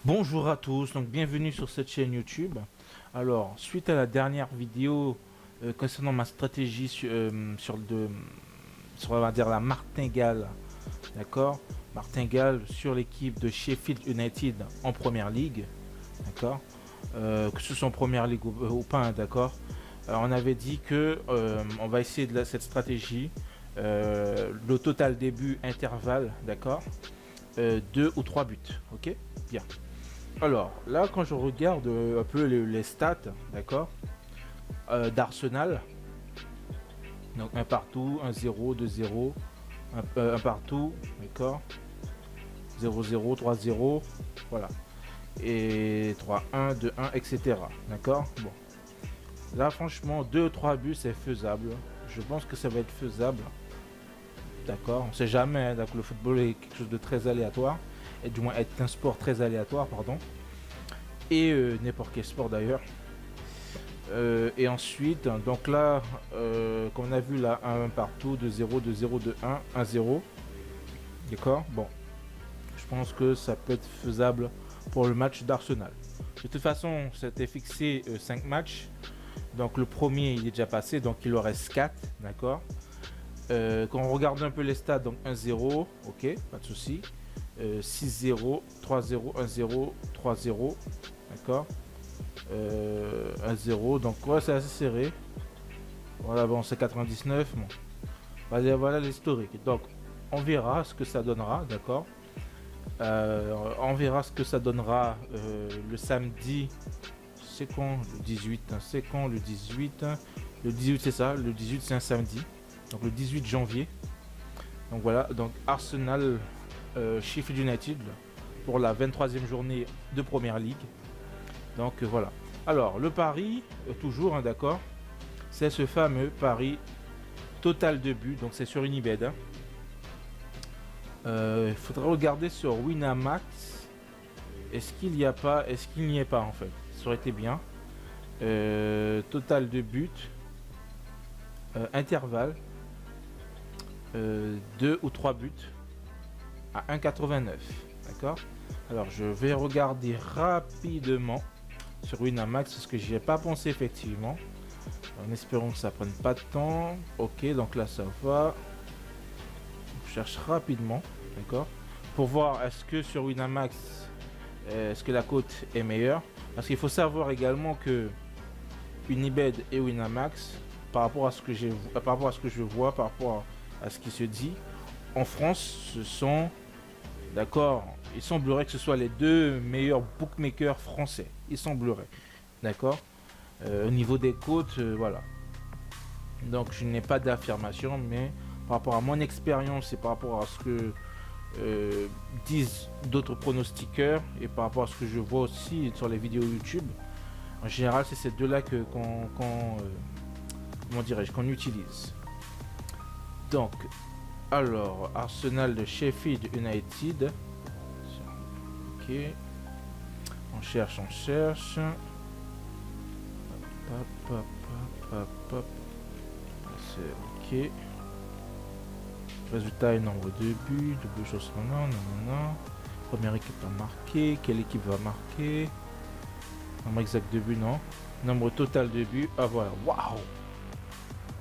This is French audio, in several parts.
Bonjour à tous, donc bienvenue sur cette chaîne YouTube. Alors, suite à la dernière vidéo concernant ma stratégie sur on va dire la martingale, d'accord, martingale sur l'équipe de Sheffield United en première ligue, d'accord, que ce soit en première ligue ou pas, hein, d'accord. On avait dit que on va essayer cette stratégie, le total début intervalle, d'accord, 2 ou 3 buts, ok, bien. Alors, là, quand je regarde un peu les stats, d'accord, d'Arsenal, donc un partout, 1-0, 2-0, un partout, d'accord, 0-0, 3-0, voilà, et 3-1, 2-1, etc. D'accord. Bon, là, franchement, 2-3 buts, c'est faisable. Je pense que ça va être faisable, d'accord. On sait jamais, hein, donc le football est quelque chose de très aléatoire, et du moins est un sport très aléatoire, pardon, et n'importe quel sport d'ailleurs. Et ensuite, donc là, comme on a vu là, 1 partout, 2-0, 2-0, 2-1, 1-0. D'accord. Bon, je pense que ça peut être faisable pour le match d'Arsenal. De toute façon, c'était fixé 5 matchs. Donc le premier, il est déjà passé, donc il en reste 4. D'accord. Quand on regarde un peu les stats, donc 1-0, ok, pas de souci. 6-0, 3-0, 1-0, 3-0. D'accord. 1-0, donc ouais, c'est assez serré. Voilà, bon, c'est 99. Bon. Voilà l'historique. Donc, on verra ce que ça donnera, d'accord. On verra ce que ça donnera le samedi. C'est quand le 18, hein, c'est quand le 18, hein. Le 18, c'est ça. Le 18, c'est un samedi. Donc, le 18 janvier. Donc, voilà. Donc, Arsenal, Sheffield United pour la 23e journée de Première Ligue. Donc, voilà. Alors, le pari, toujours, hein, d'accord. C'est ce fameux pari total de buts, donc c'est sur Unibet, hein. Il faudra regarder sur Winamax. Est-ce qu'il y a pas, est-ce qu'il n'y est pas en fait. Ça aurait été bien. Total de buts, intervalle, 2 ou 3 buts à 1,89. D'accord. Alors je vais regarder rapidement sur Winamax parce que j'y ai pas pensé effectivement. En espérant que ça prenne pas de temps. Ok, donc là ça va. Je cherche rapidement, d'accord, pour voir est-ce que sur Winamax, est-ce que la cote est meilleure. Parce qu'il faut savoir également que Unibet et Winamax, par rapport à ce que par rapport à ce que je vois, par rapport à ce qui se dit, en France, ce sont, d'accord, il semblerait que ce soit les deux meilleurs bookmakers français. Il semblerait, d'accord. Au niveau des cotes, voilà. Donc je n'ai pas d'affirmation, mais par rapport à mon expérience et par rapport à ce que disent d'autres pronostiqueurs et par rapport à ce que je vois aussi sur les vidéos YouTube, en général c'est ces deux-là que comment dirais-je, qu'on utilise. Donc, alors Arsenal de Sheffield United. Ok. On cherche, on cherche. Hop, hop, hop, hop, hop. C'est ok. Résultat et nombre de buts, double changement, non, non, non. Première équipe a marqué, quelle équipe va marquer? Nombre exact de buts, non. Nombre total de buts, ah voilà, waouh!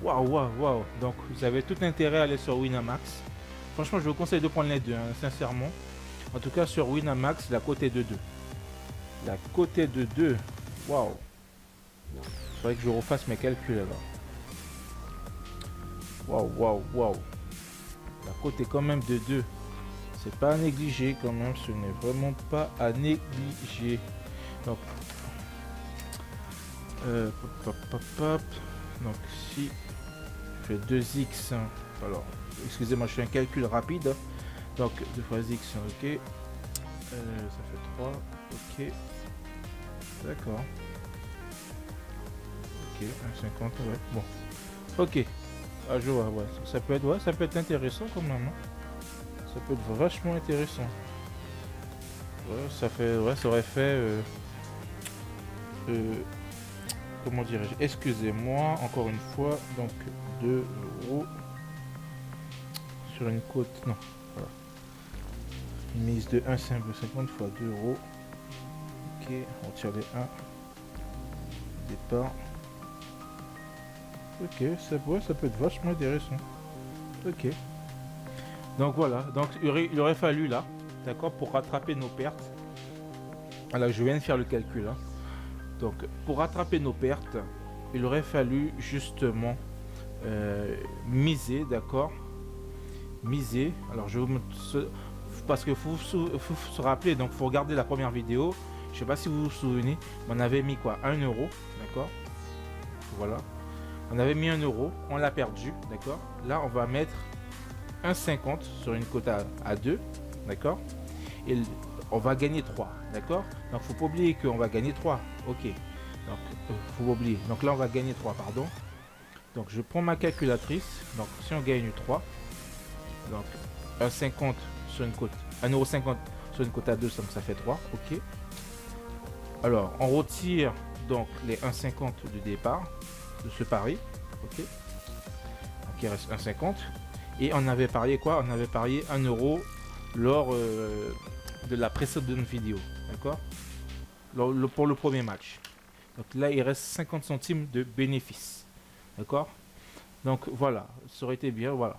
Waouh, waouh, waouh! Donc vous avez tout intérêt à aller sur Winamax. Franchement, je vous conseille de prendre les deux, hein, sincèrement. En tout cas, sur Winamax, la cote est de 2. La cote est de 2. Waouh! Il faudrait que je refasse mes calculs alors. Waouh, waouh, waouh! La cote est quand même de 2. C'est pas à négliger quand même, ce n'est vraiment pas à négliger. Donc, pop, pop, pop. Donc si je fais 2x, alors excusez-moi, je fais un calcul rapide. Donc 2 fois x, ok. Ça fait 3, ok. D'accord. Ok, 1,50, ouais. Bon. Ok. Ah, je vois, ouais. Ça peut être, ouais, ça peut être intéressant quand même, hein. Ça peut être vachement intéressant. Ouais, ça fait, ouais, ça aurait fait, comment dirais-je, excusez-moi, encore une fois, donc 2 euros sur une cote, non, voilà, une mise de 1,50 fois 2 euros, Ok, on tire les 1. Départ. Ok, ça peut être vachement intéressant. Ok. Donc voilà, donc il aurait fallu là, d'accord, pour rattraper nos pertes. Voilà, je viens de faire le calcul. Hein. Donc pour rattraper nos pertes, il aurait fallu justement miser, d'accord. Miser. Alors je vous parce que faut se rappeler, donc faut regarder la première vidéo. Je sais pas si vous vous souvenez, on avait mis quoi, 1 euro, d'accord. Voilà. On avait mis 1 euro, on l'a perdu, d'accord. Là, on va mettre 1,50 sur une cote à 2, d'accord. Et on va gagner 3, d'accord. Donc, faut pas oublier qu'on va gagner 3, ok. Donc, faut pas oublier. Donc là, on va gagner 3, pardon. Donc, je prends ma calculatrice. Donc, si on gagne 3, donc 1,50 sur une cote, 1,50 € sur une cote à 2, donc ça fait 3, ok. Alors, on retire donc les 1,50 du départ de ce pari, ok. Donc il reste 1,50 et on avait parié quoi? On avait parié 1 euro lors de la précédente vidéo, d'accord, pour le premier match. Donc là il reste 50 centimes de bénéfice, d'accord. Donc voilà, ça aurait été bien, voilà.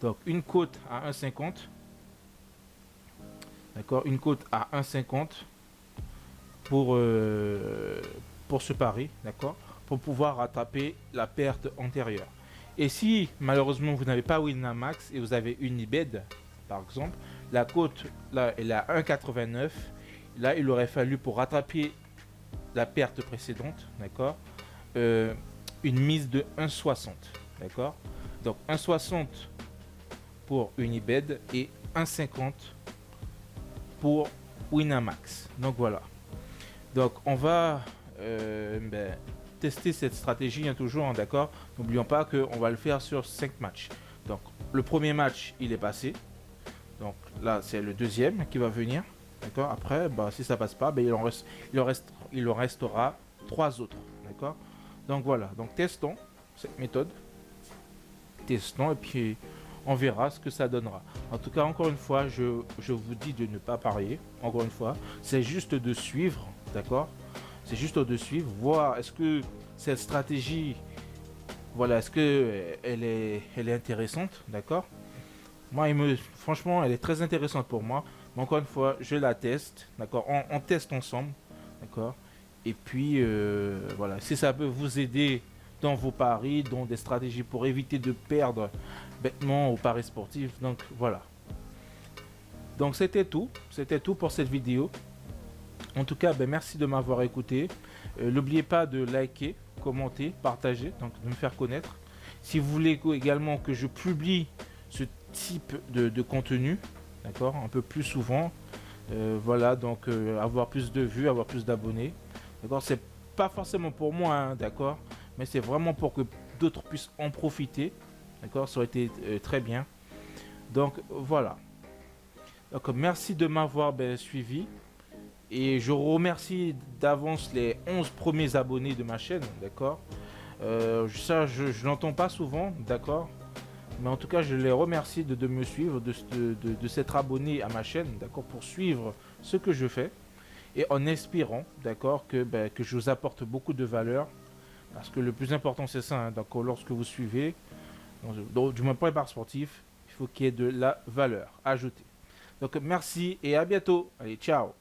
Donc une cote à 1,50, d'accord, une cote à 1,50 pour ce pari, d'accord, pour pouvoir rattraper la perte antérieure. Et si malheureusement vous n'avez pas Winamax et vous avez une Unibet par exemple, la cote là elle est à 1,89. Là il aurait fallu, pour rattraper la perte précédente, d'accord, une mise de 1,60, d'accord. Donc 1,60 pour Unibet et 1,50 pour Winamax. Donc voilà. Donc on va tester cette stratégie, hein, toujours, hein, d'accord. N'oublions pas qu'on va le faire sur 5 matchs. Donc le premier match il est passé. Donc là c'est le deuxième qui va venir. D'accord. Après, bah, si ça passe pas, bah, il en restera 3 autres. D'accord. Donc voilà. Donc testons cette méthode. Testons et puis on verra ce que ça donnera. En tout cas, encore une fois, je vous dis de ne pas parier. Encore une fois, c'est juste de suivre, d'accord. C'est juste de suivre, voir est-ce que cette stratégie, voilà, est-ce que elle est intéressante, d'accord. Moi, franchement, elle est très intéressante pour moi. Mais encore une fois, je la teste, d'accord. On teste ensemble, d'accord. Et puis voilà, si ça peut vous aider dans vos paris, dans des stratégies pour éviter de perdre bêtement au paris sportif, donc voilà. Donc c'était tout pour cette vidéo. En tout cas, merci de m'avoir écouté. N'oubliez pas de liker, commenter, partager, donc de me faire connaître. Si vous voulez également que je publie ce type de contenu, d'accord, un peu plus souvent, voilà, donc avoir plus de vues, avoir plus d'abonnés, d'accord. C'est pas forcément pour moi, hein, d'accord, mais c'est vraiment pour que d'autres puissent en profiter, d'accord. Ça aurait été très bien. Donc voilà. Donc merci de m'avoir suivi. Et je remercie d'avance les 11 premiers abonnés de ma chaîne, d'accord. Ça, je n'entends pas souvent, d'accord. Mais en tout cas, je les remercie de me suivre, de s'être abonné à ma chaîne, d'accord, pour suivre ce que je fais. Et en espérant, d'accord, que je vous apporte beaucoup de valeur. Parce que le plus important, c'est ça, hein, donc lorsque vous suivez, donc, du moins pour les paris sportifs, il faut qu'il y ait de la valeur ajoutée. Donc merci et à bientôt. Allez, ciao.